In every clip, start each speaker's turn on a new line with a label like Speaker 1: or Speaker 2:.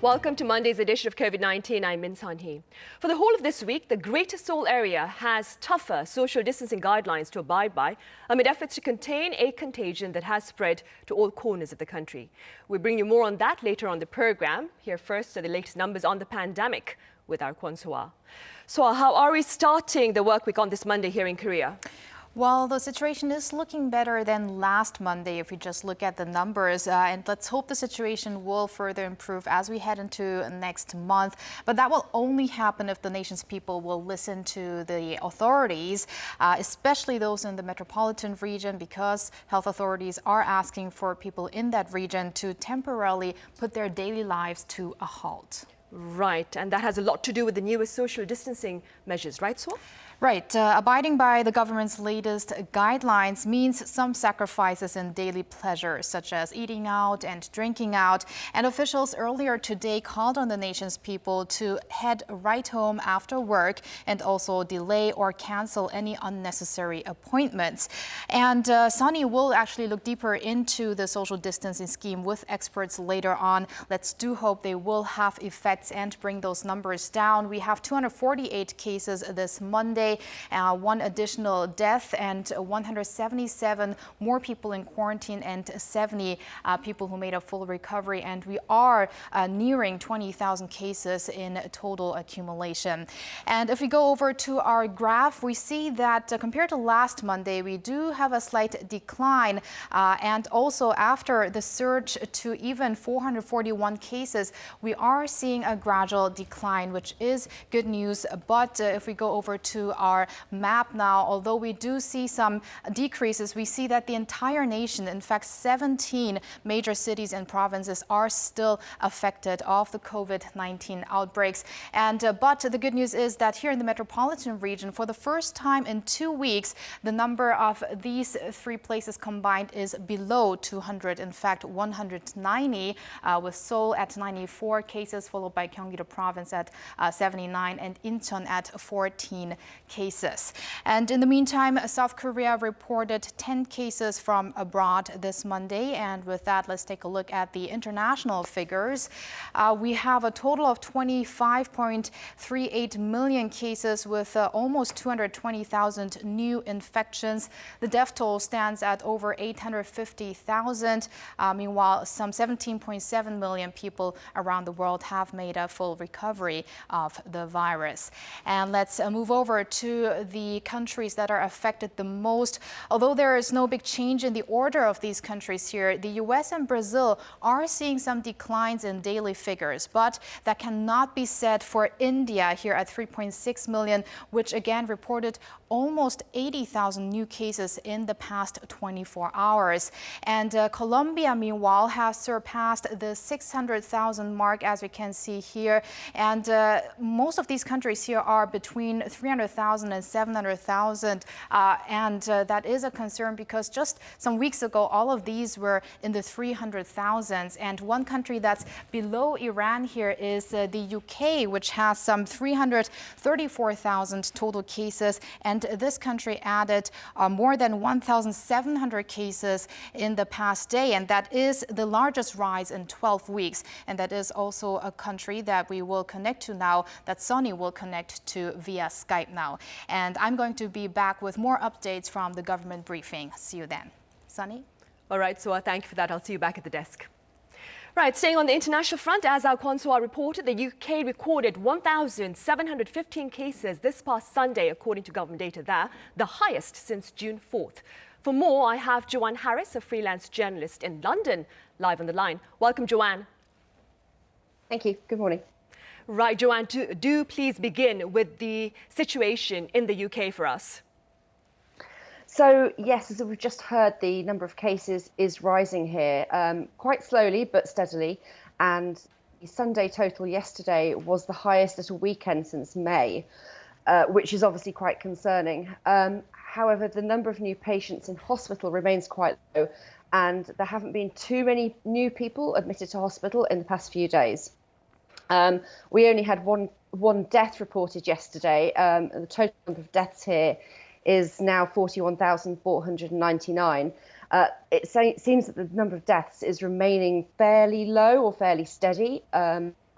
Speaker 1: Welcome to Monday's edition of COVID-19. I'm Min San-hee. For the whole of this week, the Greater Seoul area has tougher social distancing guidelines to abide by amid efforts to contain a contagion that has spread to all corners of the country. We'll bring you more on that later on the program. Here first are the latest numbers on the pandemic with our Kwon So-ah. So, how are we starting the work week on this Monday here in Korea?
Speaker 2: Well, the situation is looking better than last Monday if we just look at the numbers. And let's hope the situation will further improve as we head into next month. But that will only happen if the nation's people will listen to the authorities, especially those in the metropolitan region, because health authorities are asking for people in that region to temporarily put their daily lives to a halt.
Speaker 1: Right, and that has a lot to do with the newest social distancing measures, right, So?
Speaker 2: Right. Abiding by the government's latest guidelines means some sacrifices in daily pleasures, such as eating out and drinking out. And officials earlier today called on the nation's people to head right home after work and also delay or cancel any unnecessary appointments. And Sunny will actually look deeper into the social distancing scheme with experts later on. Let's do hope they will have effects and bring those numbers down. We have 248 cases this Monday. One additional death and 177 more people in quarantine and 70 people who made a full recovery. And we are nearing 20,000 cases in total accumulation. And if we go over to our graph, we see that compared to last Monday, we do have a slight decline. And also after the surge to even 441 cases, we are seeing a gradual decline, which is good news. But if we go over to our map now, although we do see some decreases, we see that the entire nation, in fact, 17 major cities and provinces are still affected of the COVID-19 outbreaks. And but the good news is that here in the metropolitan region, for the first time in 2 weeks, the number of these three places combined is below 200. In fact, 190, with Seoul at 94 cases, followed by Gyeonggi-do province at 79 and Incheon at 14 cases. And in the meantime, South Korea reported 10 cases from abroad this Monday. And with that, let's take a look at the international figures. We have a total of 25.38 million cases with almost 220,000 new infections. The death toll stands at over 850,000. Meanwhile, some 17.7 million people around the world have made a full recovery of the virus. And let's move over to the countries that are affected the most. Although there is no big change in the order of these countries here, the US and Brazil are seeing some declines in daily figures, but that cannot be said for India here at 3.6 million, which again reported almost 80,000 new cases in the past 24 hours. And Colombia, meanwhile, has surpassed the 600,000 mark, as we can see here. And most of these countries here are between 300,000 and 700,000. And that is a concern because just some weeks ago, all of these were in the 300,000s. And one country that's below Iran here is the UK, which has some 334,000 total cases. And this country added more than 1,700 cases in the past day. And that is the largest rise in 12 weeks. And that is also a country that we will connect to now, that Sunny will connect to via Skype now. And I'm going to be back with more updates from the government briefing. See you then. Sunny?
Speaker 1: All right, so thank you for that. I'll see you back at the desk. Right, staying on the international front, as our Kwon So-ah reported, the UK recorded 1,715 cases this past Sunday, according to government data there, the highest since June 4th. For more, I have Joanne Harris, a freelance journalist in London, live on the line. Welcome, Joanne.
Speaker 3: Thank you. Good morning.
Speaker 1: Right, Joanne, do please begin with the situation in the UK for us.
Speaker 3: So, yes, as we've just heard, the number of cases is rising here, quite slowly but steadily. And the Sunday total yesterday was the highest at a weekend since May, which is obviously quite concerning. However, the number of new patients in hospital remains quite low, and there haven't been too many new people admitted to hospital in the past few days. We only had one death reported yesterday. The total number of deaths here is now 41,499. It seems that the number of deaths is remaining fairly low or fairly steady.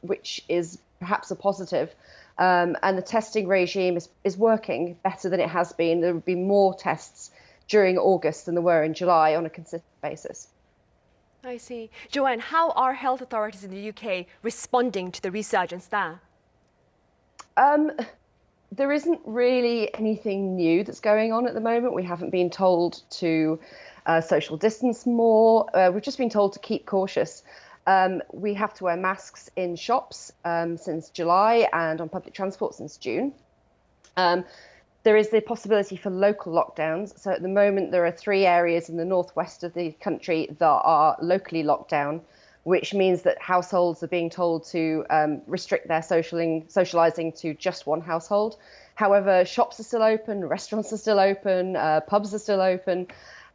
Speaker 3: which is perhaps a positive. And the testing regime is working better than it has been. There will be more tests during August than there were in July on a consistent basis.
Speaker 1: I see. Joanne, how are health authorities in the UK responding to the resurgence there?
Speaker 3: There isn't really anything new that's going on at the moment. We haven't been told to social distance more. We've just been told to keep cautious. We have to wear masks in shops since July and on public transport since June. There is the possibility for local lockdowns. So at the moment, there are 3 areas in the northwest of the country that are locally locked down, which means that households are being told to restrict their socializing to just one household. However, shops are still open, restaurants are still open, pubs are still open,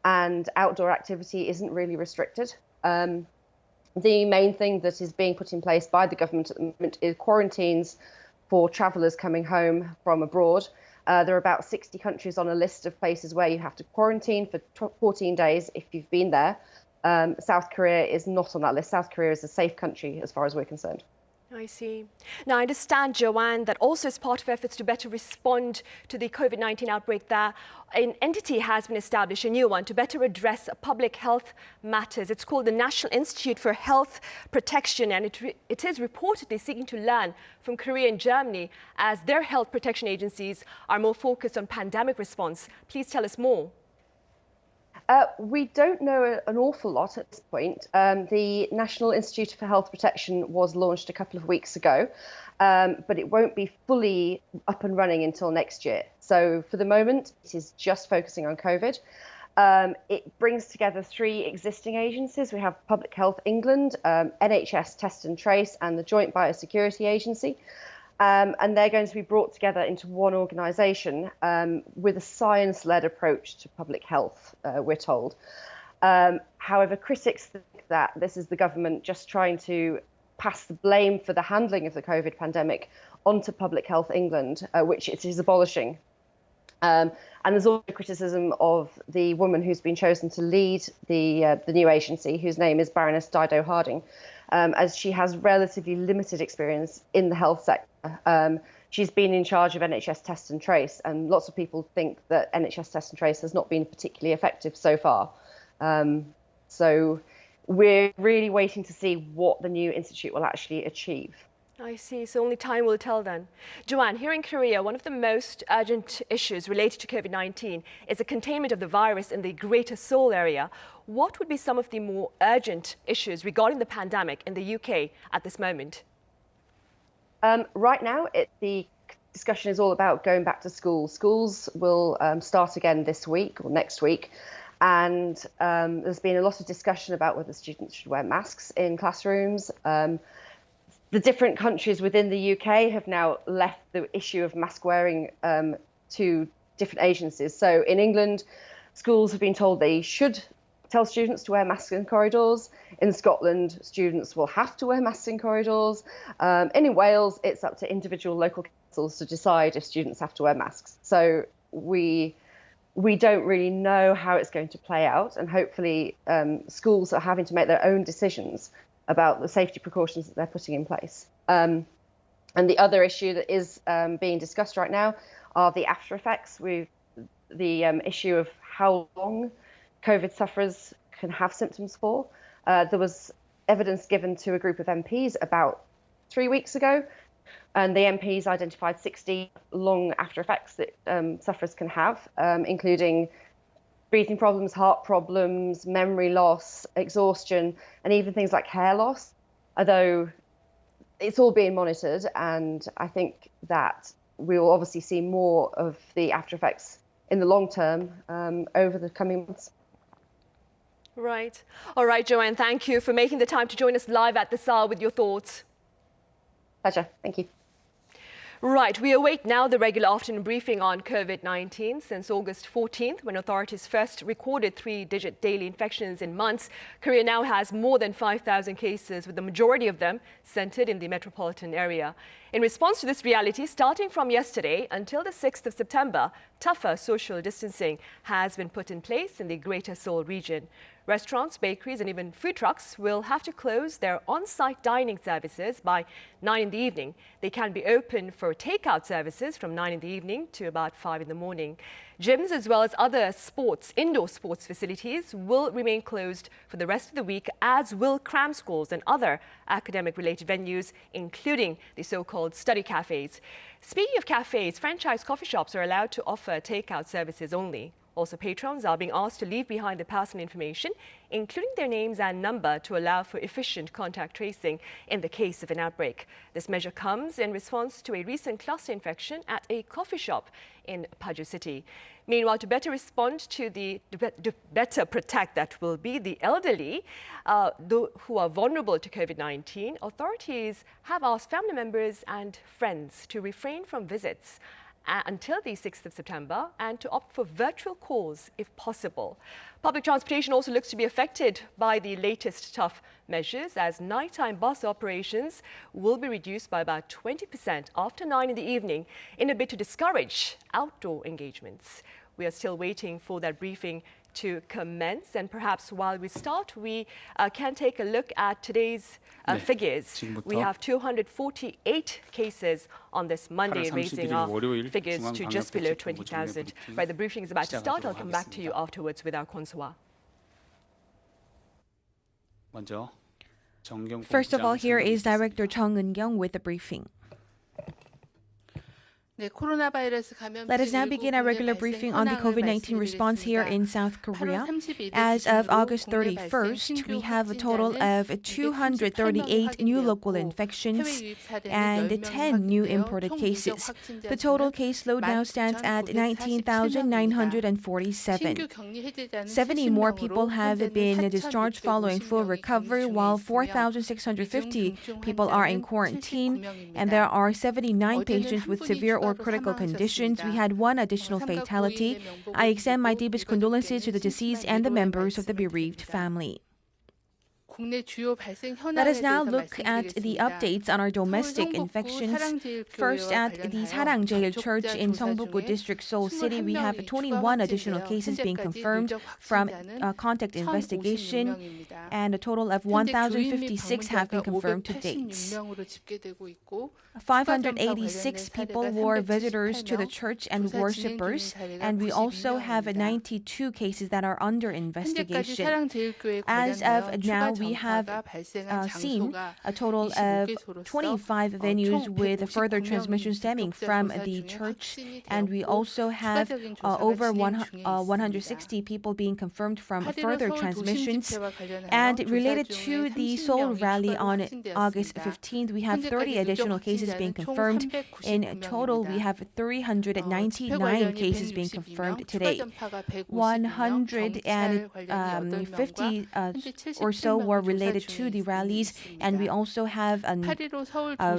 Speaker 3: and outdoor activity isn't really restricted. The main thing that is being put in place by the government at the moment is quarantines for travellers coming home from abroad. There are about 60 countries on a list of places where you have to quarantine for 14 days if you've been there. South Korea is not on that list. South Korea is a safe country as far as we're concerned.
Speaker 1: I see. Now, I understand, Joanne, that also as part of efforts to better respond to the COVID-19 outbreak there, an entity has been established, a new one, to better address public health matters. It's called the National Institute for Health Protection, and it is reportedly seeking to learn from Korea and Germany as their health protection agencies are more focused on pandemic response. Please tell us more.
Speaker 3: We don't know an awful lot at this point. The National Institute for Health Protection was launched a couple of weeks ago, but it won't be fully up and running until next year. So for the moment, it is just focusing on COVID. It brings together 3 existing agencies. We have Public Health England, NHS Test and Trace, and the Joint Biosecurity Agency. And they're going to be brought together into one organisation with a science-led approach to public health, we're told. However, critics think that this is the government just trying to pass the blame for the handling of the COVID pandemic onto Public Health England, which it is abolishing. And there's also criticism of the woman who's been chosen to lead the new agency, whose name is Baroness Dido Harding, as she has relatively limited experience in the health sector. She's been in charge of NHS Test and Trace, and lots of people think that NHS Test and Trace has not been particularly effective so far. So we're really waiting to see what the new institute will actually achieve.
Speaker 1: I see. So only time will tell then. Joanne, here in Korea, one of the most urgent issues related to COVID-19 is the containment of the virus in the Greater Seoul area. What would be some of the more urgent issues regarding the pandemic in the UK at this moment?
Speaker 3: Right now, the discussion is all about going back to school. Schools will start again this week or next week. And there's been a lot of discussion about whether students should wear masks in classrooms. The different countries within the UK have now left the issue of mask wearing to different agencies. So in England, schools have been told they should tell students to wear masks in corridors. In Scotland, students will have to wear masks in corridors. And in Wales, it's up to individual local councils to decide if students have to wear masks. So we don't really know how it's going to play out. And hopefully schools are having to make their own decisions about the safety precautions that they're putting in place. And the other issue that is being discussed right now are the after effects, with the issue of how long COVID sufferers can have symptoms for. There was evidence given to a group of MPs about 3 weeks ago, and the MPs identified 60 long after effects that sufferers can have, including breathing problems, heart problems, memory loss, exhaustion, and even things like hair loss, although it's all being monitored. And I think that we will obviously see more of the after effects in the long term over the coming months.
Speaker 1: Right. All right, Joanne, thank you for making the time to join us live at this hour with your thoughts.
Speaker 3: Pleasure. Thank you.
Speaker 1: Right, we await now the regular afternoon briefing on COVID-19. Since August 14th, when authorities first recorded 3-digit daily infections in months, Korea now has more than 5,000 cases, with the majority of them centered in the metropolitan area. In response to this reality, starting from yesterday until the 6th of September, tougher social distancing has been put in place in the Greater Seoul region. Restaurants, bakeries, and even food trucks will have to close their on-site dining services by 9 in the evening. They can be open for takeout services from 9 in the evening to about 5 in the morning. Gyms, as well as other indoor sports facilities, will remain closed for the rest of the week, as will cram schools and other academic-related venues, including the so-called study cafes. Speaking of cafes, franchise coffee shops are allowed to offer takeout services only. Also, patrons are being asked to leave behind their personal information, including their names and number, to allow for efficient contact tracing in the case of an outbreak. This measure comes in response to a recent cluster infection at a coffee shop in Paju City. Meanwhile, to better respond to to better protect the elderly who are vulnerable to COVID-19, authorities have asked family members and friends to refrain from visits until the 6th of September and to opt for virtual calls if possible. Public transportation also looks to be affected by the latest tough measures, as nighttime bus operations will be reduced by about 20% after 9 in the evening in a bid to discourage outdoor engagements. We are still waiting for that briefing to commence, and perhaps while we start, we can take a look at today's figures. We have 248 cases on this Monday, raising our figures to just below 20,000. Right, the briefing is about to start. I'll come back to you afterwards with our Kwon-Soa.
Speaker 4: First of all, here is Director Chung Eun-kyung with the briefing. Let us now begin our regular briefing on the COVID-19 response here in South Korea. As of August 31st, we have a total of 238 new local infections and 10 new imported cases. The total caseload now stands at 19,947. 70 more people have been discharged following full recovery, while 4,650 people are in quarantine, and there are 79 patients with severe or critical conditions. We had one additional fatality. I extend my deepest condolences to the deceased and the members of the bereaved family. Let us now look at the updates on our domestic infections. First, at the Sarang Jail Church in Seongbuk-gu District, Seoul City, we have 21 additional cases being confirmed from contact investigation, and a total of 1,056 have been confirmed to date. 586 people were visitors to the church and worshippers, and we also have 92 cases that are under investigation. As of now, we have seen a total of 25 venues with further transmission stemming from the church, and we also have over 160 people being confirmed from further transmissions. And related to the Seoul rally on August 15th, we have 30 additional cases being confirmed. In total, we have 399 cases being confirmed today. 150 or so were related to the rallies, and we also have a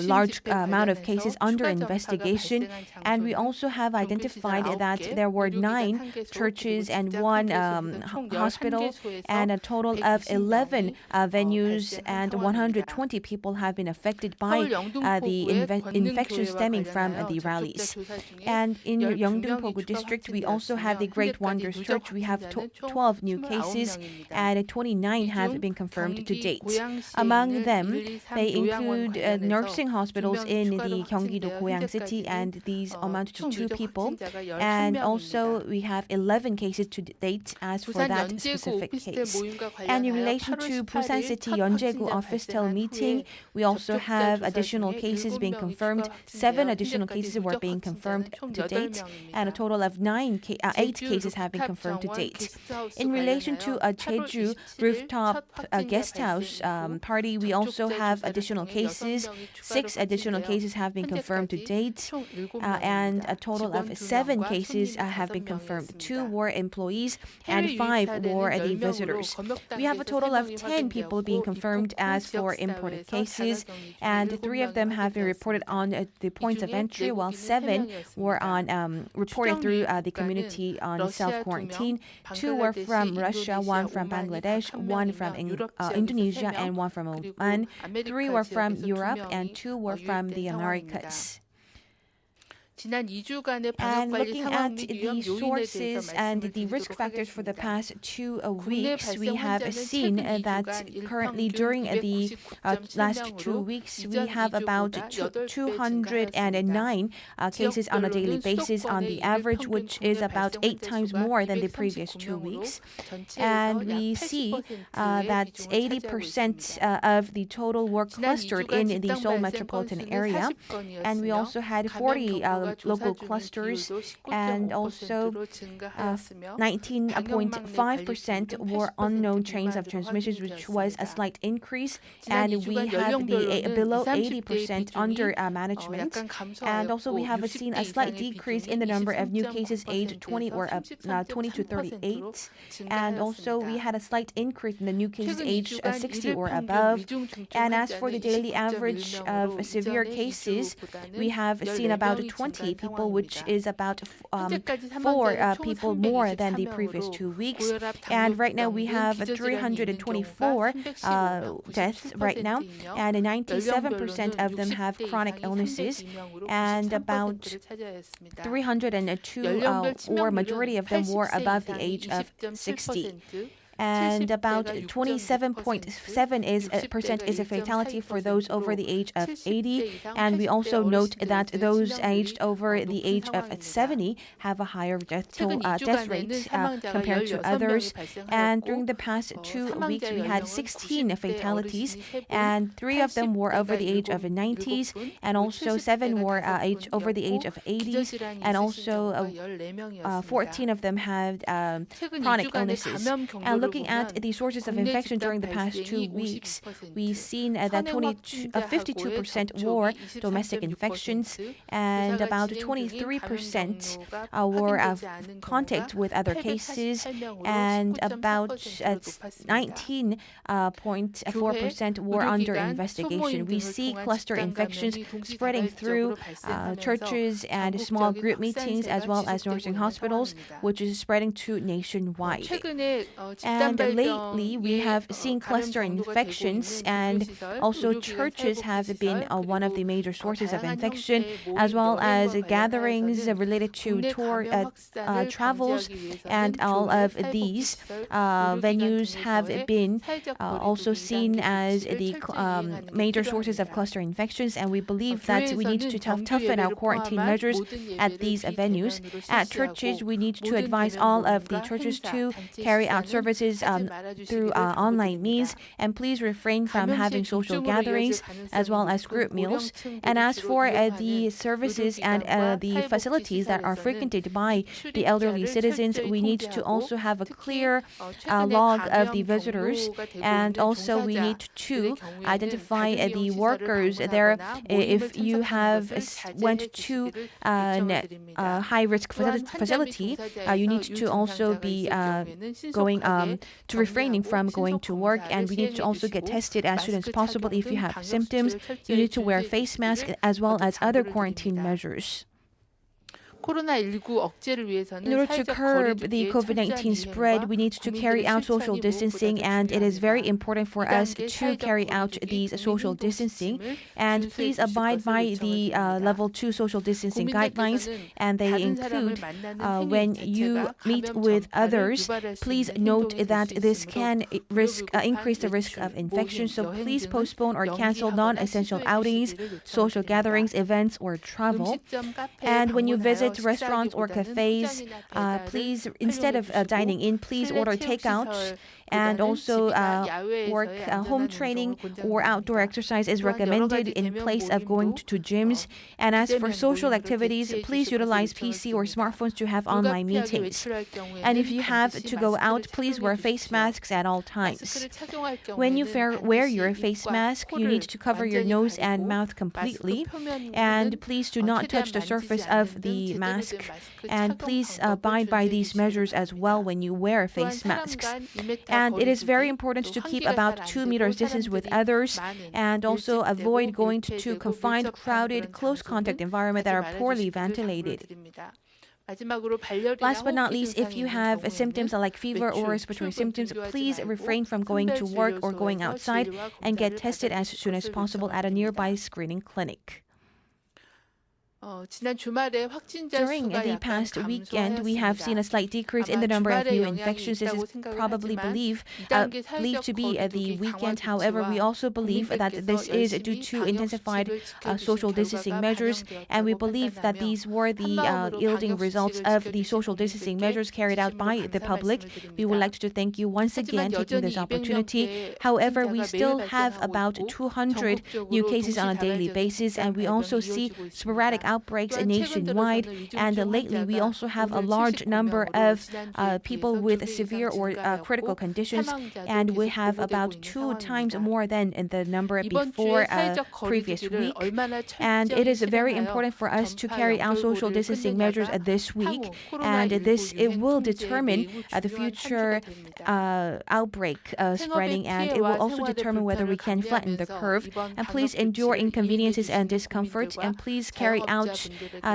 Speaker 4: large amount of cases under investigation. And we also have identified that there were 9 churches and 1 hospital, and a total of 11 venues, and 120 people have been affected by the infection stemming from the rallies. And in Yeongdeung-Pogu District, we also have the Great Wonders Church. We have 12 new cases, and 29 have been confirmed to date. Among them, they include nursing hospitals in the Gyeonggi-do Goyang City, and these amount to 2 people. And also, we have 11 cases to date as for that specific case. And in relation to Busan City Yeonjaegu office-tel meeting, we also have additional cases being confirmed. 7 additional cases were being confirmed to date, and a total of 8 cases have been confirmed to date. In relation to a Jeju rooftop guest house party, we also have additional cases. 6 additional cases have been confirmed to date, and a total of 7 cases have been confirmed. 2 were employees, and 5 were the visitors. We have a total of 10 people being confirmed as for imported cases, and 3 of them have been reported on the points of entry, while 7 were reported through the community on self-quarantine. 2 were from Russia, 1 from Bangladesh, 1 from Indonesia, and 1 from Oman. 3 were from Europe, and 2 were from the Americas. And looking at the sources and the risk factors for the past 2 weeks, we have seen that currently during the last 2 weeks, we have about 209 cases on a daily basis on the average, which is about 8 times more than the previous 2 weeks. And we see that 80% of the total were clustered in the Seoul metropolitan area. And we also had 40 local clusters, and also 19.5% were unknown chains of transmissions, which was a slight increase. And we have the below 80% under management. And also we have seen a slight decrease in the number of new cases aged 20 or 20 to 38. And also we had a slight increase in the new cases aged 60 or above. And as for the daily average of severe cases, we have seen about 20 people, which is about 4 people more than the previous 2 weeks. And right now we have 324 deaths right now, and 97% of them have chronic illnesses, and about 302 or majority of them were above the age of 60. And about 27.7% is a fatality for those over the age of 80. And we also note that those aged over the age of 70 have a higher death rate compared to others. And during the past 2 weeks, we had 16 fatalities, and 3 of them were over the age of 90s, and also 7 were over the age of 80s, and also 14 of them had chronic illnesses. And looking at the sources of infection during the past 2 weeks, we've seen that 52% were domestic infections, and about 23% were contact with other cases, and about 19.4% were under investigation. We see cluster infections spreading through churches and small group meetings, as well as nursing hospitals, which is spreading to nationwide. And lately, we have seen cluster infections, and also churches have been one of the major sources of infection, as well as gatherings related to travels, and all of these venues have been also seen as the major sources of cluster infections, and we believe that we need to toughen our quarantine measures at these venues. At churches, we need to advise all of the churches to carry out services through online means, and please refrain from having social gatherings as well as group meals. And as for the services and the facilities that are frequented by the elderly citizens, we need to also have a clear log of the visitors, and also we need to identify the workers there. If you have went to a high-risk facility, you need to also be going to refraining from going to work, and we need to also get tested as soon as possible. If you have symptoms, you need to wear face masks as well as other quarantine measures. In order to curb the COVID-19 spread, we need to carry out social distancing, and it is very important for us to carry out these social distancing. And please abide by the level 2 social distancing guidelines, and they include when you meet with others, please note that this can increase the risk of infection. So please postpone or cancel non-essential outings, social gatherings, events, or travel. And when you visit restaurants or cafes, please, instead of dining in, please order takeout. And also home training or outdoor exercise is recommended in place of going to gyms. And as for social activities, please utilize PC or smartphones to have online meetings. And if you have to go out, please wear face masks at all times. When you wear your face mask, you need to cover your nose and mouth completely. And please do not touch the surface of the mask. And please abide by these measures as well when you wear face masks. And it is very important to keep about 2 meters distance with others, and also avoid going to confined, crowded, close contact environments that are poorly ventilated. Last but not least, if you have symptoms like fever or respiratory symptoms, please refrain from going to work or going outside, and get tested as soon as possible at a nearby screening clinic. During the past weekend, we have seen a slight decrease in the number of new infections. This is probably believed to be the weekend. However, we also believe that this is due to intensified social distancing measures, and we believe that these were the yielding results of the social distancing measures carried out by the public. We would like to thank you once again for taking this opportunity. However, we still have about 200 new cases on a daily basis, and we also see sporadic outbreaks nationwide, and lately we also have a large number of people with severe or critical conditions, and we have about 2 times more than in the number before previous week. And it is very important for us to carry out social distancing measures this week, and it will determine the future outbreak spreading, and it will also determine whether we can flatten the curve. And please endure inconveniences and discomfort, and please carry out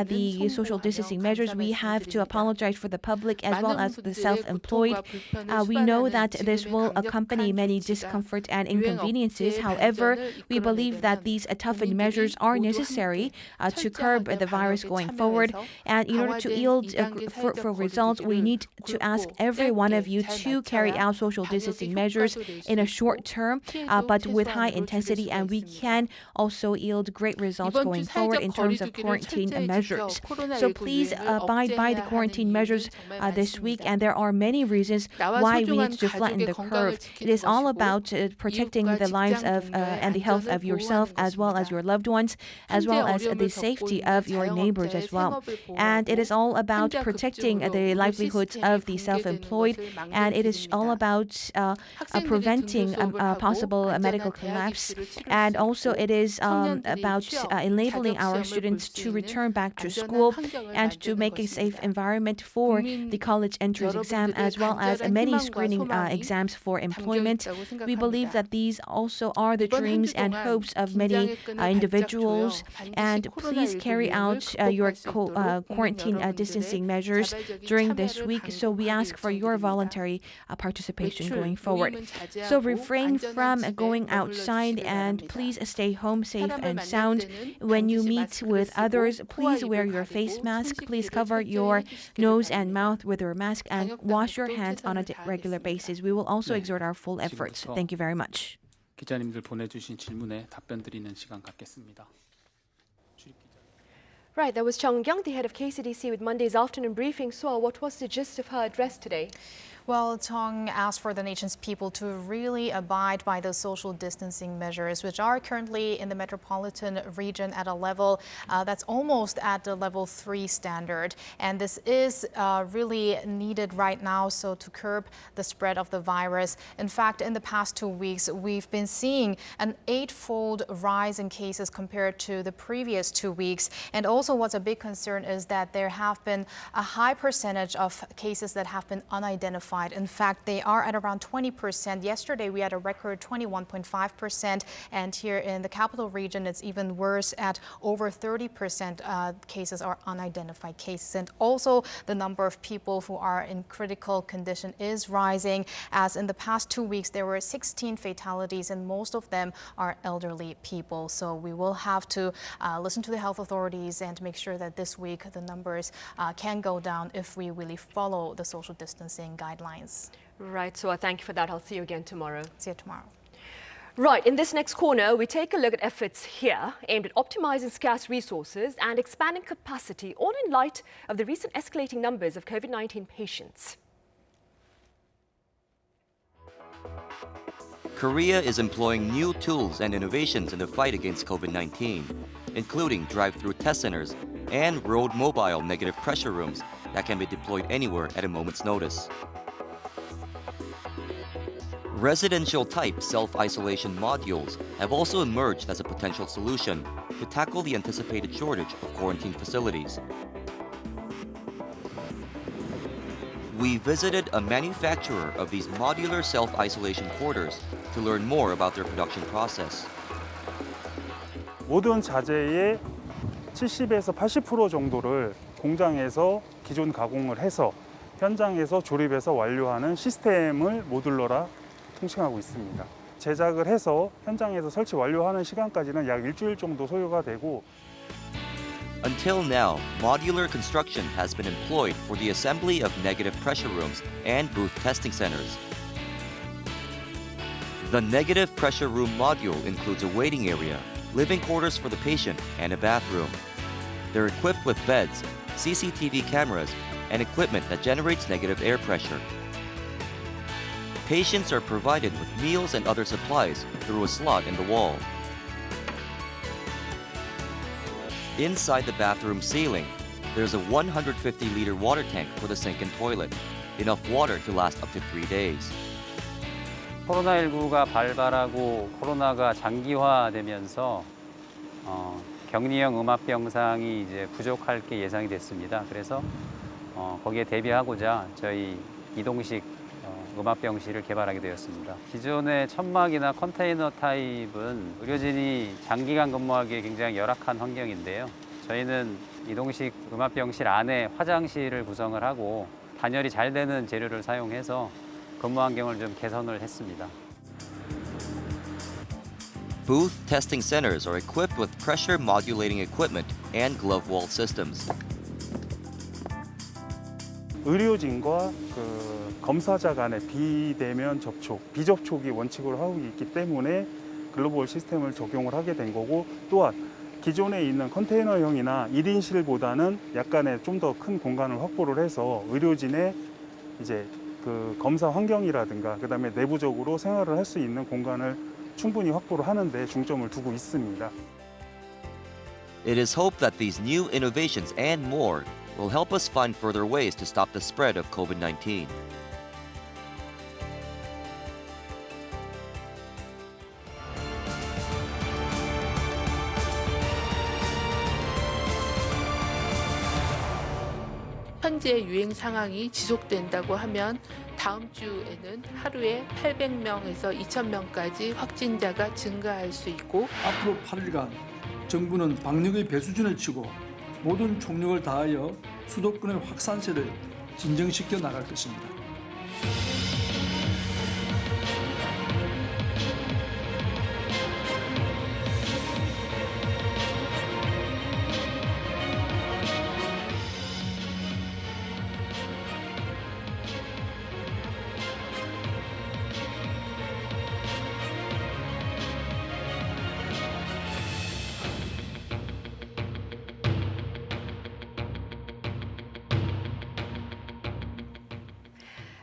Speaker 4: the social distancing measures. We have to apologize for the public as well as the self-employed. We know that this will accompany many discomfort and inconveniences. However, we believe that these toughened measures are necessary to curb the virus going forward. And in order to yield fruitful results, we need to ask every one of you to carry out social distancing measures in a short term, but with high intensity, and we can also yield great results going forward in terms of quarantine measures. So please abide by the quarantine measures this week, and there are many reasons why we need to flatten the curve. It is all about protecting the lives of and the health of yourself as well as your loved ones, as well as the safety of your neighbors as well. And it is all about protecting the livelihoods of the self-employed, and it is all about preventing a possible medical collapse. And also it is about enabling our students to return back to school and to make a safe environment for the college entrance exam as well as many screening exams for employment. We believe that these also are the dreams and hopes of many individuals, and please carry out your quarantine distancing measures during this week. So we ask for your voluntary participation going forward. So refrain from going outside, and please stay home safe and sound. When you meet with others, please wear your face mask. Please cover your nose and mouth with your mask and wash your hands on a regular basis. We will also exert our full efforts. Thank you very much.
Speaker 5: 기자님들 보내주신 질문에 답변 드리는 시간 갖겠습니다.
Speaker 1: Right, that was Chung Kyung, the head of KCDC, with Monday's afternoon briefing. So, what was the gist of her address today?
Speaker 2: Well, Tong asked for the nation's people to really abide by the social distancing measures, which are currently in the metropolitan region at a level that's almost at the level 3 standard. And this is really needed right now, so to curb the spread of the virus. In fact, in the past 2 weeks, we've been seeing an 8-fold rise in cases compared to the previous 2 weeks. And also what's a big concern is that there have been a high percentage of cases that have been unidentified. In fact, they are at around 20%. Yesterday, we had a record 21.5%. And here in the capital region, it's even worse at over 30% cases are unidentified cases. And also, the number of people who are in critical condition is rising. As in the past 2 weeks, there were 16 fatalities, and most of them are elderly people. So we will have to listen to the health authorities and make sure that this week the numbers can go down if we really follow the social distancing guidelines.
Speaker 1: Right, so thank you for that. I'll see you again tomorrow.
Speaker 2: See you tomorrow.
Speaker 1: Right, in this next corner, we take a look at efforts here aimed at optimizing scarce resources and expanding capacity, all in light of the recent escalating numbers of COVID-19 patients.
Speaker 6: Korea is employing new tools and innovations in the fight against COVID-19, including drive-through test centers and road mobile negative pressure rooms that can be deployed anywhere at a moment's notice. Residential-type self-isolation modules have also emerged as a potential solution to tackle the anticipated shortage of quarantine facilities. We visited a manufacturer of these modular self-isolation quarters to learn more about their production process.
Speaker 7: 모든 자재의 70에서 80% 정도를 공장에서 기존 가공을 해서 현장에서 조립해서 완료하는 시스템을 모듈러라 통칭하고 있습니다. 제작을 해서 현장에서 설치 완료하는 시간까지는 약 일주일 정도 소요가 되고
Speaker 6: Until now, modular construction has been employed for the assembly of negative pressure rooms and booth testing centers. The negative pressure room module includes a waiting area, living quarters for the patient, and a bathroom. They're equipped with beds, CCTV cameras, and equipment that generates negative air pressure. Patients are provided with meals and other supplies through a slot in the wall. Inside the bathroom ceiling, there's a 150-liter water tank for the sink and toilet, enough water to last up to 3 days.
Speaker 8: 코로나19가 발발하고 코로나가 장기화되면서 격리형 음압병상이 이제 부족할 게 예상이 됐습니다. 그래서 거기에 대비하고자 저희 이동식 음압병실을 개발하게 되었습니다. 기존의 천막이나 컨테이너 타입은 의료진이 장기간 근무하기에 굉장히 열악한 환경인데요. 저희는 이동식 음압병실 안에 화장실을 구성을 하고 단열이 잘 되는 재료를 사용해서 근무 환경을 좀 개선을 했습니다.
Speaker 6: Booth testing centers are equipped with pressure modulating equipment and glove wall systems.
Speaker 7: 의료진과 검사자 간의 비대면 접촉, 비접촉이 원칙으로 하고 있기 때문에 글로벌 시스템을 적용을 하게 된 거고, 또한 기존에 있는 컨테이너형이나 1인실보다는 약간의 좀 더 큰 공간을 확보를 해서 의료진의 이제 그 검사 환경이라든가 그다음에 내부적으로 생활을 할 수 있는 공간을 충분히 확보를 하는 데 중점을 두고 있습니다.
Speaker 6: It is hoped that these new innovations and more will help us find further ways to stop the spread of COVID-19.
Speaker 9: 현재 유행 상황이 지속된다고 하면 다음 주에는 하루에 800명에서 2,000명까지 확진자가 증가할 수 있고,
Speaker 10: 앞으로 8일간 정부는 방역의 배수진을 치고 모든 총력을 다하여 수도권의 확산세를 진정시켜 나갈 것입니다.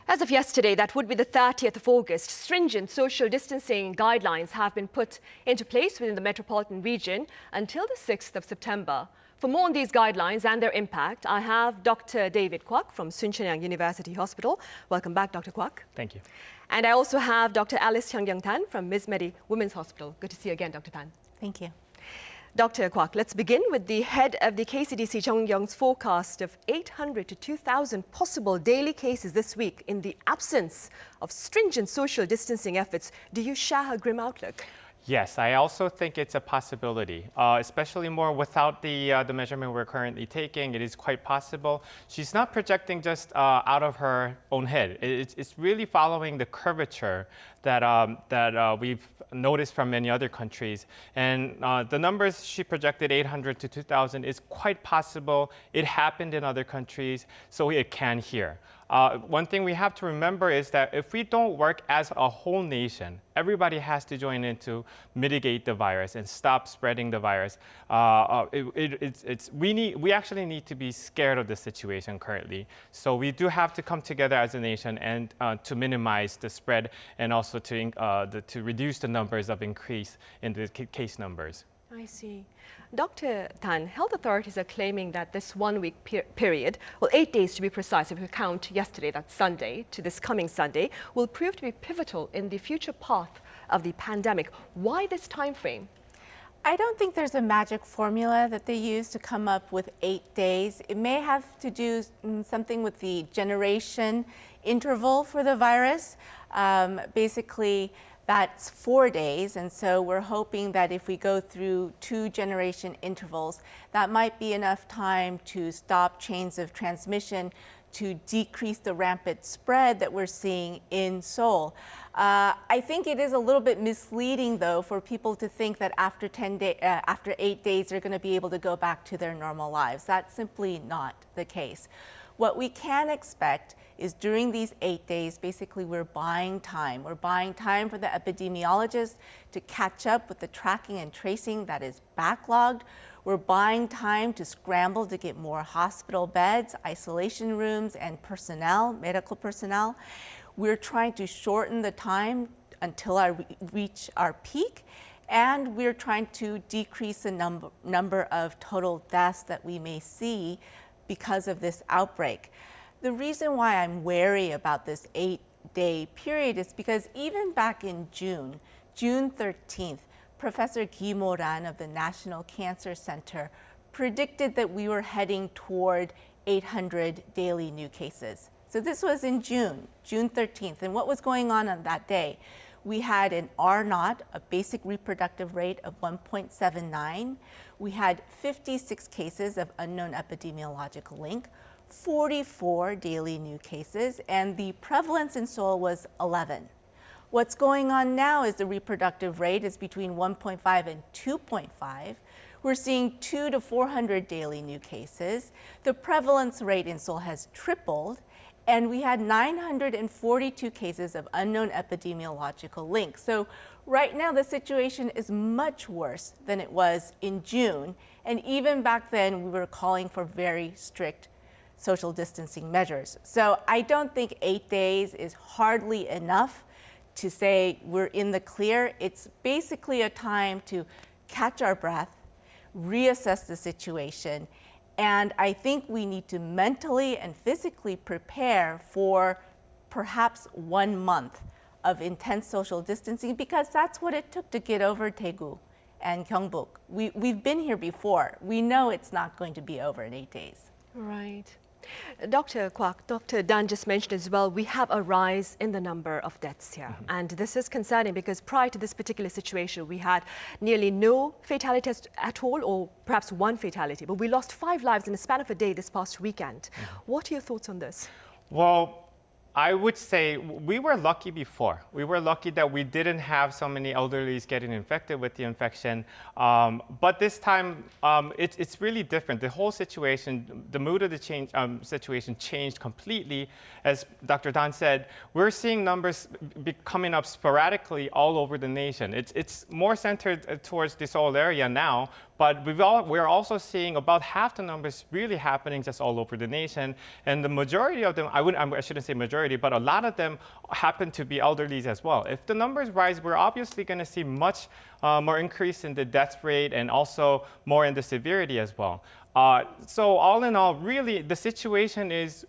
Speaker 1: As of yesterday, that would be the 30th of August, stringent social distancing guidelines have been put into place within the metropolitan region until the 6th of September. For more on these guidelines and their impact, I have Dr. David Kwak from Soonchunhyang University Hospital. Welcome back, Dr. Kwak.
Speaker 11: Thank you.
Speaker 1: And I also have Dr. Alice Hyungyang Tan from Ms. Medi Women's Hospital. Good to see you again, Dr. Tan.
Speaker 2: Thank you.
Speaker 1: Dr. Kwak, let's begin with the head of the KCDC, Chung Young's forecast of 800 to 2,000 possible daily cases this week in the absence of stringent social distancing efforts. Do you share her grim outlook?
Speaker 11: Yes, I also think it's a possibility, especially more without the measurement we're currently taking. It is quite possible. She's not projecting just out of her own head. It's really following the curvature that we've noticed from many other countries. And the numbers she projected, 800 to 2,000, is quite possible. It happened in other countries, so it can here. One thing we have to remember is that if we don't work as a whole nation, everybody has to join in to mitigate the virus and stop spreading the virus. We actually need to be scared of the situation currently. So we do have to come together as a nation and to minimize the spread and also to reduce the numbers of increase in the case numbers.
Speaker 1: I see. Dr. Tan, health authorities are claiming that this 1 week period, well, 8 days to be precise, if we count yesterday, that's Sunday, to this coming Sunday, will prove to be pivotal in the future path of the pandemic. Why this time frame?
Speaker 12: I don't think there's a magic formula that they use to come up with 8 days. It may have to do something with the generation interval for the virus. Basically, that's 4 days, and so we're hoping that if we go through 2 generation intervals, that might be enough time to stop chains of transmission, to decrease the rampant spread that we're seeing in Seoul. I think it is a little bit misleading, though, for people to think that after 8 days, they're going to be able to go back to their normal lives. That's simply not the case. What we can expect is during these 8 days, basically we're buying time. We're buying time for the epidemiologists to catch up with the tracking and tracing that is backlogged. We're buying time to scramble to get more hospital beds, isolation rooms, and personnel, medical personnel. We're trying to shorten the time until I reach our peak, and we're trying to decrease the number of total deaths that we may see because of this outbreak. The reason why I'm wary about this 8-day period is because even back in June 13th, Professor Kim-Ran of the National Cancer Center predicted that we were heading toward 800 daily new cases. So this was in June 13th. And what was going on that day? We had an R0, a basic reproductive rate of 1.79. We had 56 cases of unknown epidemiological link, 44 daily new cases, and the prevalence in Seoul was 11. What's going on now is the reproductive rate is between 1.5 and 2.5. We're seeing 200 to 400 daily new cases. The prevalence rate in Seoul has tripled, and we had 942 cases of unknown epidemiological link. So right now the situation is much worse than it was in June, and even back then we were calling for very strict social distancing measures. So I don't think 8 days is hardly enough to say we're in the clear. It's basically a time to catch our breath, reassess the situation, and I think we need to mentally and physically prepare for perhaps 1 month of intense social distancing, because that's what it took to get over Daegu and Gyeongbuk. We've been here before. We know it's not going to be over in 8 days.
Speaker 1: Right. Dr. Kwak, Dr. Dan just mentioned as well, we have a rise in the number of deaths here. And this is concerning because prior to this particular situation, we had nearly no fatalities at all, or perhaps one fatality. But we lost 5 lives in the span of a day this past weekend. What are your thoughts on this?
Speaker 11: Well, I would say we were lucky before. We were lucky that we didn't have so many elderlies getting infected with the infection. But this time, it's really different. The whole situation, the mood of the situation changed completely. As Dr. Dan said, we're seeing numbers coming up sporadically all over the nation. It's more centered towards the Seoul area now, but we're also seeing about half the numbers really happening just all over the nation. And the majority of them, I shouldn't say majority, but a lot of them happen to be elderlies as well. If the numbers rise, we're obviously going to see much more increase in the death rate and also more in the severity as well. So all in all, really, the situation is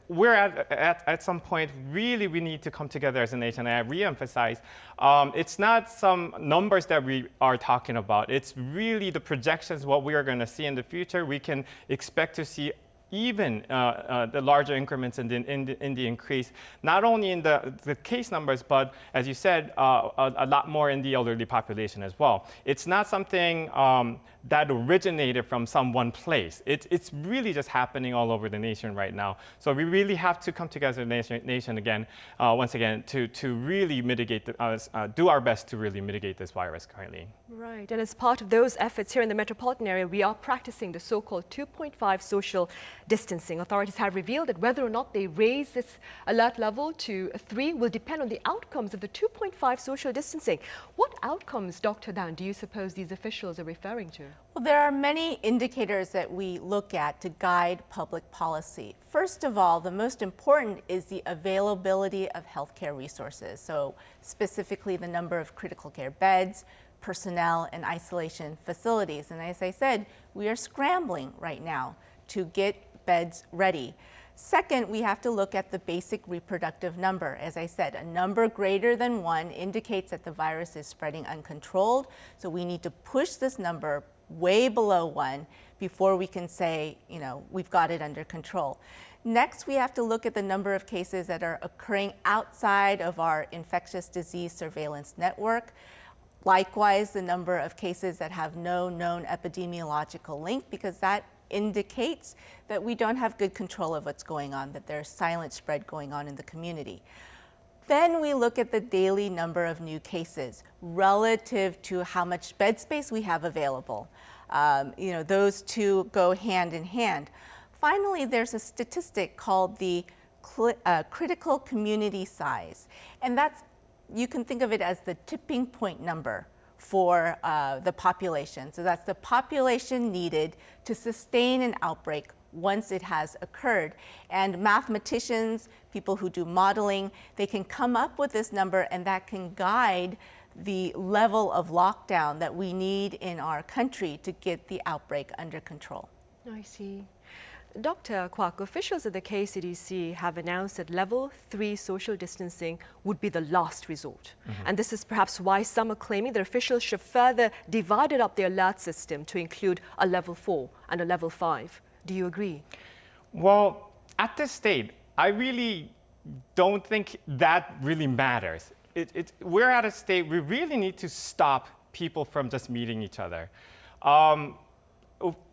Speaker 11: we're at some point, really, we need to come together as a nation. And I re-emphasize, it's not some numbers that we are talking about. It's really the projections, what we are going to see in the future. We can expect to see even the larger increments in the increase, not only in the case numbers, but as you said, a lot more in the elderly population as well. It's not something that originated from some one place. It's really just happening all over the nation right now. So we really have to come together as a nation again, once again, to really mitigate, do our best to really mitigate this virus currently.
Speaker 1: Right, and as part of those efforts here in the metropolitan area, we are practicing the so-called 2.5 social distancing. Authorities have revealed that whether or not they raise this alert level to 3 will depend on the outcomes of the 2.5 social distancing. What outcomes, Dr. Dan, do you suppose these officials are referring to?
Speaker 12: Well, there are many indicators that we look at to guide public policy. First of all, the most important is the availability of healthcare resources. So specifically the number of critical care beds, personnel, and isolation facilities. And as I said, we are scrambling right now to get beds ready. Second, we have to look at the basic reproductive number. As I said, a number greater than 1 indicates that the virus is spreading uncontrolled. So we need to push this number way below 1 before we can say, we've got it under control. Next, we have to look at the number of cases that are occurring outside of our infectious disease surveillance network. Likewise, the number of cases that have no known epidemiological link, because that indicates that we don't have good control of what's going on, that there's silent spread going on in the community. Then we look at the daily number of new cases relative to how much bed space we have available. Those two go hand in hand. Finally, there's a statistic called the critical community size. And you can think of it as the tipping point number for the population. So that's the population needed to sustain an outbreak once it has occurred. And mathematicians, people who do modeling, they can come up with this number, and that can guide the level of lockdown that we need in our country to get the outbreak under control.
Speaker 1: I see. Dr. Kwak, officials at the KCDC have announced that level 3 social distancing would be the last resort. And this is perhaps why some are claiming that officials should further divide up the alert system to include a level 4 and a level 5. Do you agree?
Speaker 11: Well, at this state, I really don't think that really matters. We're at a state we really need to stop people from just meeting each other.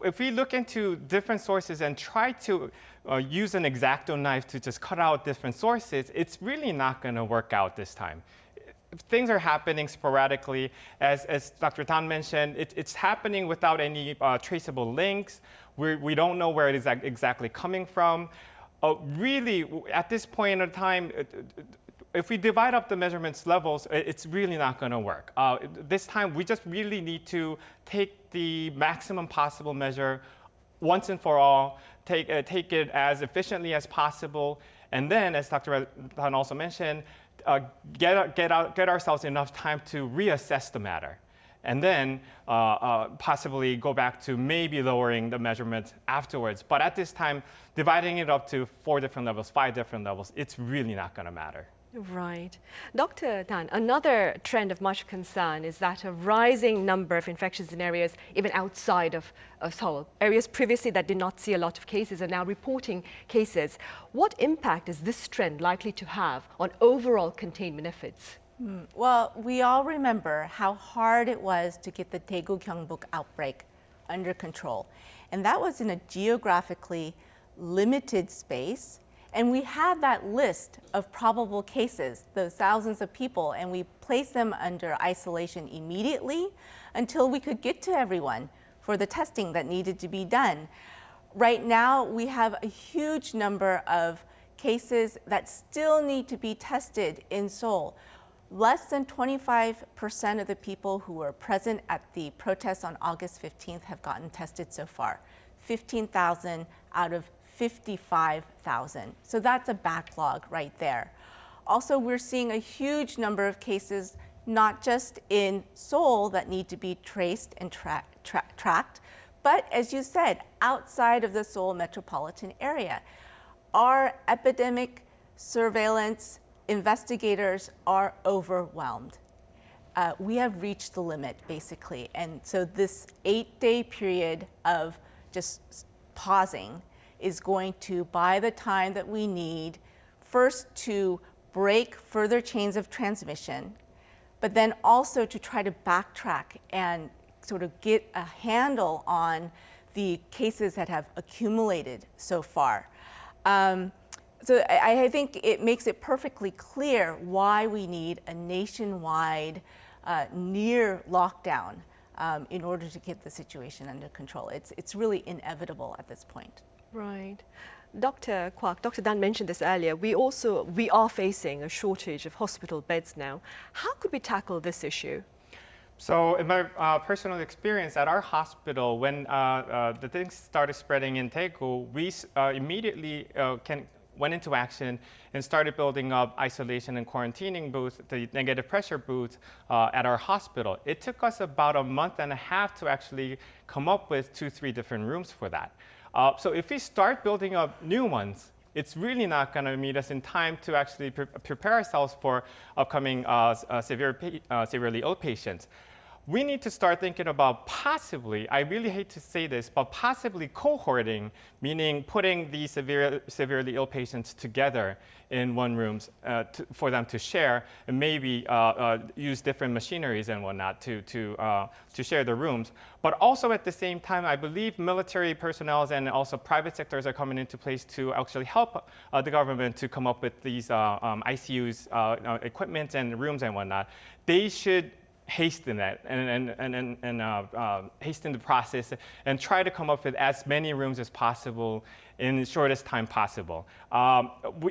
Speaker 11: If we look into different sources and try to use an X-Acto knife to just cut out different sources, it's really not going to work out this time. Things are happening sporadically. As Dr. Tan mentioned, it's happening without any traceable links. We don't know where it is exactly coming from. Really, at this point in time, if we divide up the measurements levels, it's really not going to work. This time, we just really need to take the maximum possible measure once and for all, take it as efficiently as possible, and then, as Dr. Tan also mentioned, get ourselves enough time to reassess the matter, and then possibly go back to maybe lowering the measurements afterwards. But at this time, dividing it up to 4 different levels, 5 different levels, it's really not going to matter.
Speaker 1: Right. Dr. Tan, another trend of much concern is that a rising number of infections in areas even outside of Seoul. Areas previously that did not see a lot of cases are now reporting cases. What impact is this trend likely to have on overall containment efforts?
Speaker 12: Well, we all remember how hard it was to get the Daegu Gyeongbuk outbreak under control. And that was in a geographically limited space. And we had that list of probable cases, those thousands of people, and we placed them under isolation immediately until we could get to everyone for the testing that needed to be done. Right now, we have a huge number of cases that still need to be tested in Seoul. Less than 25% of the people who were present at the protests on August 15th have gotten tested so far. 15,000 out of 55,000. So that's a backlog right there. Also, we're seeing a huge number of cases, not just in Seoul, that need to be traced and tracked, but as you said, outside of the Seoul metropolitan area. Our epidemic surveillance investigators are overwhelmed. We have reached the limit, basically. And so this 8-day period of just pausing is going to buy the time that we need, first to break further chains of transmission, but then also to try to backtrack and sort of get a handle on the cases that have accumulated so far. So I think it makes it perfectly clear why we need a nationwide near lockdown in order to get the situation under control. It's really inevitable at this point.
Speaker 1: Right. Dr. Kwak, Dr. Dan mentioned this earlier. We are facing a shortage of hospital beds now. How could we tackle this issue?
Speaker 11: So in my personal experience at our hospital, when the things started spreading in Daegu, we immediately went into action and started building up isolation and quarantining booths, the negative pressure booths at our hospital. It took us about a month and a half to actually come up with 2-3 different rooms for that. So if we start building up new ones, it's really not going to meet us in time to actually prepare ourselves for upcoming severely ill patients. we need to start thinking about possibly, I really hate to say this, but possibly cohorting, meaning putting these severely ill patients together in one room for them to share, and maybe use different machineries and whatnot to share the rooms. But also at the same time, I believe military personnel and also private sectors are coming into place to actually help the government to come up with these ICUs, equipment and rooms and whatnot. They should hasten that and hasten the process and try to come up with as many rooms as possible in the shortest time possible.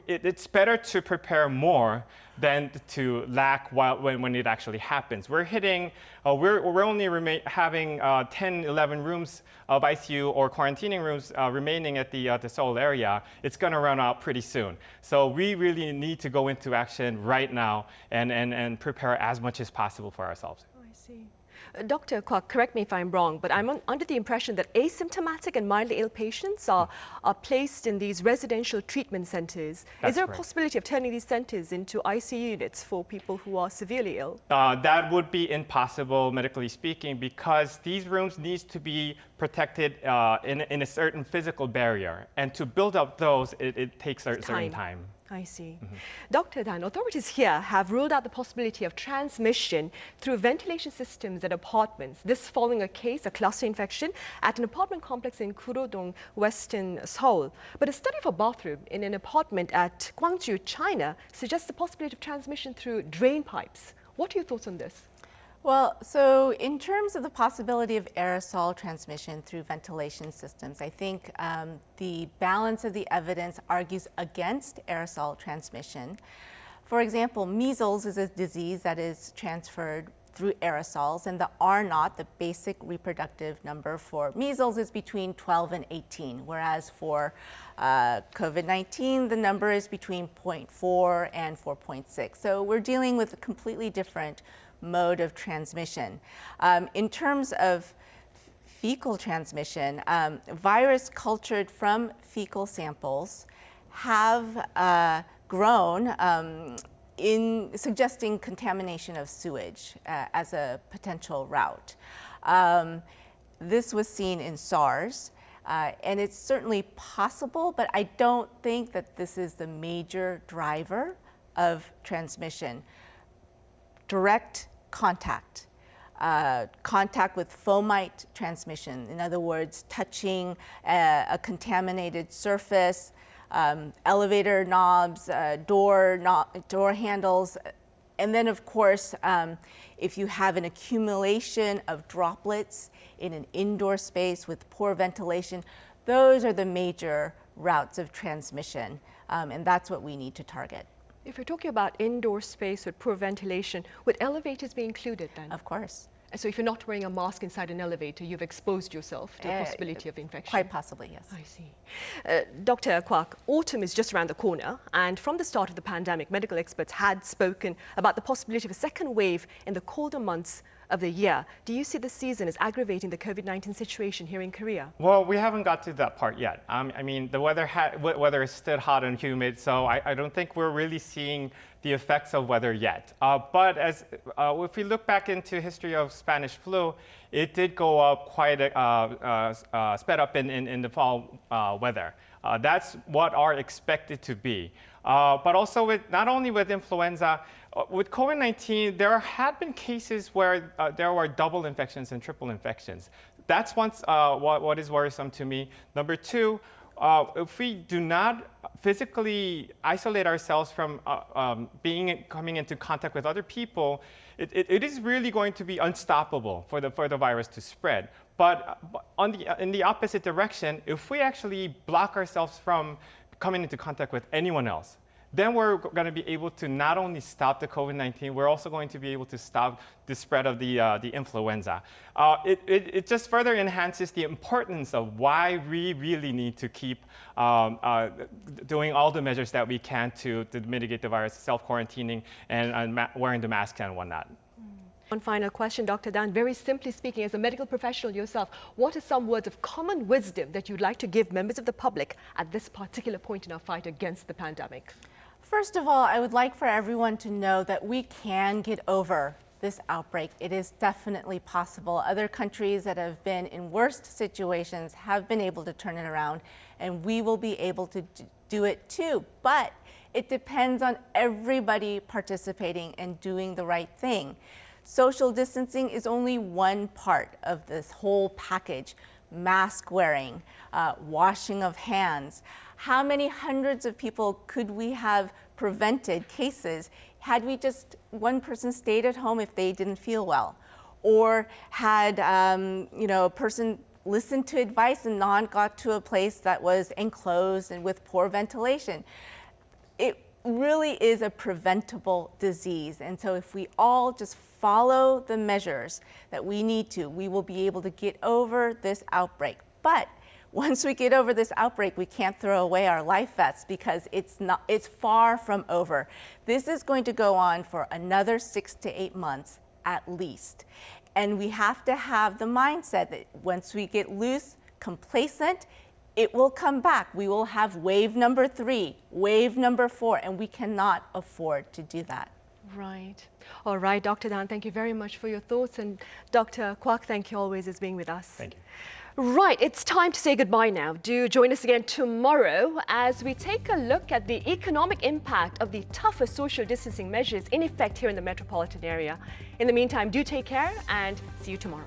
Speaker 11: It's better to prepare more than to lack when it actually happens. We're hitting, we're only having 10, 11 rooms of ICU or quarantining rooms remaining at the Seoul area. It's going to run out pretty soon. So we really need to go into action right now and prepare as much as possible for ourselves.
Speaker 1: Oh, I see. Dr. Kwak, correct me if I'm wrong, but I'm under the impression that asymptomatic and mildly ill patients are placed in these residential treatment centers. Is there a possibility of turning these centers into ICU units for people who are severely ill?
Speaker 11: That would be impossible, medically speaking, because these rooms need to be protected in a certain physical barrier. And to build up those, it takes a certain time.
Speaker 1: I see. Dr. Dan, authorities here have ruled out the possibility of transmission through ventilation systems at apartments. This following a cluster infection at an apartment complex in Kurodong, Western Seoul. But a study of a bathroom in an apartment at Gwangju, China, suggests the possibility of transmission through drain pipes. What are your thoughts on this?
Speaker 12: Well, so in terms of the possibility of aerosol transmission through ventilation systems, I think the balance of the evidence argues against aerosol transmission. For example, measles is a disease that is transferred through aerosols, and the R0, the basic reproductive number for measles, is between 12 and 18, whereas for COVID-19, the number is between 0.4 and 4.6. So we're dealing with a completely different mode of transmission. In terms of fecal transmission, virus cultured from fecal samples have grown in suggesting contamination of sewage as a potential route. This was seen in SARS, and it's certainly possible, but I don't think that this is the major driver of transmission. Direct contact, contact with fomite transmission, in other words, touching a contaminated surface, elevator knobs, door handles, and then of course, if you have an accumulation of droplets in an indoor space with poor ventilation, those are the major routes of transmission, and that's what we need to target.
Speaker 1: If you're talking about indoor space with poor ventilation, would elevators be included then?
Speaker 12: Of course.
Speaker 1: And so if you're not wearing a mask inside an elevator, you've exposed yourself to the possibility of infection?
Speaker 12: Quite possibly, yes.
Speaker 1: I see. Dr. Kwak, autumn is just around the corner, and from the start of the pandemic, medical experts had spoken about the possibility of a second wave in the colder months of the year. Do you see this season as aggravating the COVID-19 situation here in Korea?
Speaker 11: Well, we haven't got to that part yet. I mean, the weather is still hot and humid, so I don't think we're really seeing the effects of weather yet. But if we look back into history of Spanish flu, it did go up quite sped up in the fall weather. That's what are expected to be. But also not only with influenza, with COVID-19, there had been cases where there were double infections and triple infections. That's what is worrisome to me. Number two, if we do not physically isolate ourselves from coming into contact with other people, it is really going to be unstoppable for the virus to spread. But in the opposite direction, if we actually block ourselves from coming into contact with anyone else, then we're going to be able to not only stop the COVID-19, we're also going to be able to stop the spread of the influenza. It just further enhances the importance of why we really need to keep doing all the measures that we can to mitigate the virus, self-quarantining and wearing the masks and whatnot.
Speaker 1: One final question, Dr. Dan. Very simply speaking, as a medical professional yourself, what are some words of common wisdom that you'd like to give members of the public at this particular point in our fight against the pandemic?
Speaker 12: First of all, I would like for everyone to know that we can get over this outbreak. It is definitely possible. Other countries that have been in worst situations have been able to turn it around, and we will be able to do it too. But it depends on everybody participating and doing the right thing. Social distancing is only one part of this whole package. Mask wearing, washing of hands. How many hundreds of people could we have prevented cases had we just one person stayed at home if they didn't feel well, or had a person listened to advice and not got to a place that was enclosed and with poor ventilation? It really is a preventable disease, and so if we all just follow the measures that we need to, we will be able to get over this outbreak. But once we get over this outbreak, we can't throw away our life vests because it's far from over. This is going to go on for another 6 to 8 months at least. And we have to have the mindset that once we get loose, complacent, it will come back. We will have wave number 3, wave number 4, and we cannot afford to do that.
Speaker 1: Right. All right, Dr. Dan, thank you very much for your thoughts. And Dr. Kwak, thank you always as being with us.
Speaker 11: Thank you.
Speaker 1: Right, it's time to say goodbye now. Do join us again tomorrow as we take a look at the economic impact of the tougher social distancing measures in effect here in the metropolitan area. In the meantime, do take care and see you tomorrow.